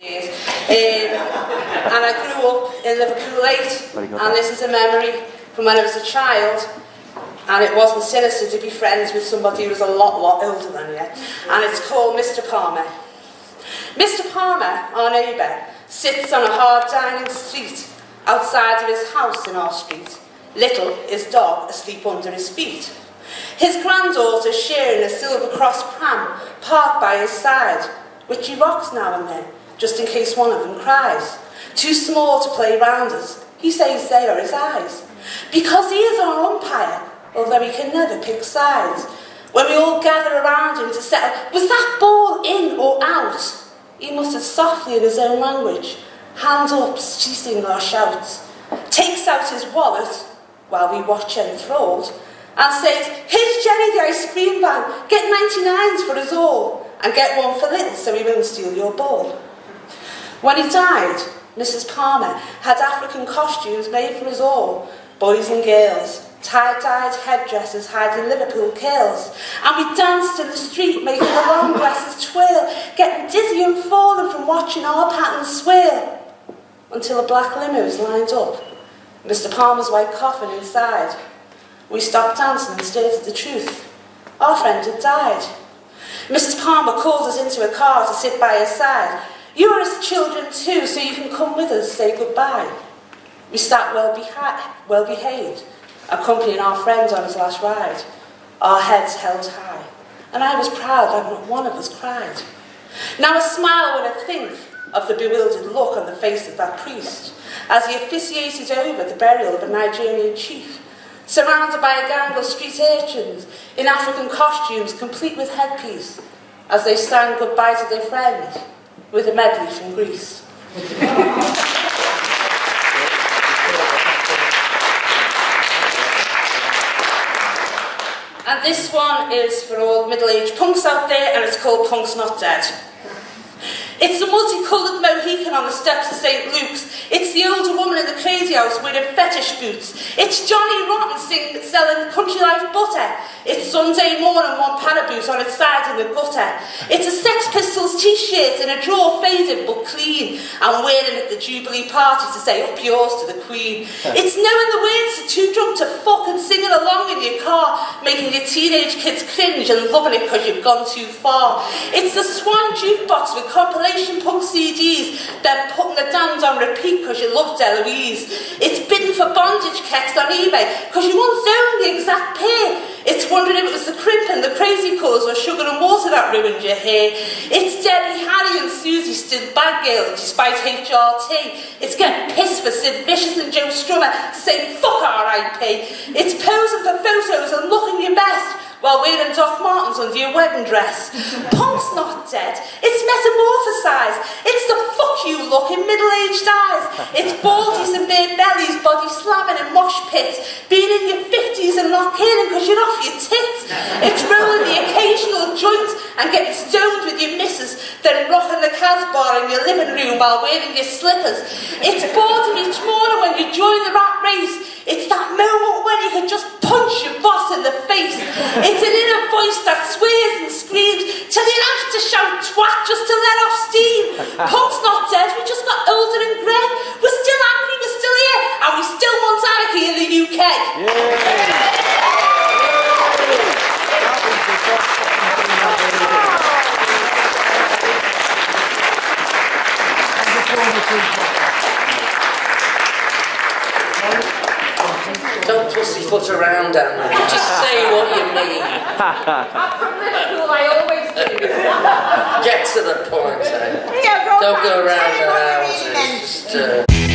And I grew up in Liverpool late, and this is a memory from when I was a child, and it wasn't sinister to be friends with somebody who was a lot older than you, and it's called Mr. Palmer. Mr. Palmer, our neighbour, sits on a hard dining street outside of his house in our street. Little, his dog, asleep under his feet. His granddaughter sharing a silver cross pram parked by his side, which he rocks now and then, just in case one of them cries. Too small to play round us, he says they are his eyes. Because he is our umpire, although he can never pick sides. When we all gather around him to settle, was that ball in or out? He muttered softly in his own language, hand up, ceasing our shouts, takes out his wallet, while we watch enthralled, and says, "Here's Jenny the ice cream van, get 99s for us all, and get one for little so he won't steal your ball." When he died, Mrs. Palmer had African costumes made for us all, boys and girls, tie-dyed headdresses hiding Liverpool curls, and we danced in the street making the long dresses twirl, getting dizzy and falling from watching our patterns swirl, until a black limo was lined up, Mr. Palmer's white coffin inside. We stopped dancing and stared at the truth. Our friend had died. Mrs. Palmer called us into a car to sit by his side. "You're his children too, so you can come with us, say goodbye." We sat well behaved, accompanying our friend on his last ride, our heads held high, and I was proud that not one of us cried. Now I smile when I think of the bewildered look on the face of that priest, as he officiated over the burial of a Nigerian chief, surrounded by a gang of street urchins in African costumes complete with headpiece, as they sang goodbye to their friend with a medley from Greece. And this one is for all middle-aged punks out there, and it's called Punk's Not Dead. It's the multicoloured Mohican on the steps of St. Luke's. It's the older woman in the crazy house wearing fetish boots. It's Johnny Rotten selling country life butter. It's Sunday morning, one pair of boots on its side in the gutter. It's a Sex Pistols t-shirt in a drawer, faded but clean. I'm wearing it at the Jubilee party to say up yours to the Queen. It's knowing the words to Too Drunk to Fuck and singing along in your car, making your teenage kids cringe and loving it because you've gone too far. It's the Swan jukebox with compilation punk CDs, then putting the dance on repeat because you loved Eloise. It's bidding for bondage keks on eBay because you once owned the exact pair. It's wondering if it was the crimp and the crazy colours or sugar and water that ruined your hair. It's Debbie, Harry and Susie still bad girls despite HRT. It's getting pissed for Sid Vicious and Joe Strummer to say fuck RIP. It's posing for photos and looking your best while wearing Doc Martens under your wedding dress. Punk's not dead, it's metamorphosised. It's the fuck you look in middle-aged eyes. It's baldies and bare bellies, body slamming in mosh pits, being in your 50s and not caring because you're off your tits. It's rolling the occasional joint and getting stoned with your missus, then rocking the Casbah in your living room while wearing your slippers. It's boredom each morning when you join the rat race. It's that moment when you can just punch your boss in the face. It's an inner voice that swears and screams till you have to shout twat just to let off steam. Punk's not dead, we just got older and grey. We're still angry, we're still here, and we still want anarchy in the UK. Don't pussyfoot around, Anne. Just say what you mean. I'm from Liverpool, I always do. Get to the point, eh? Don't go around the houses.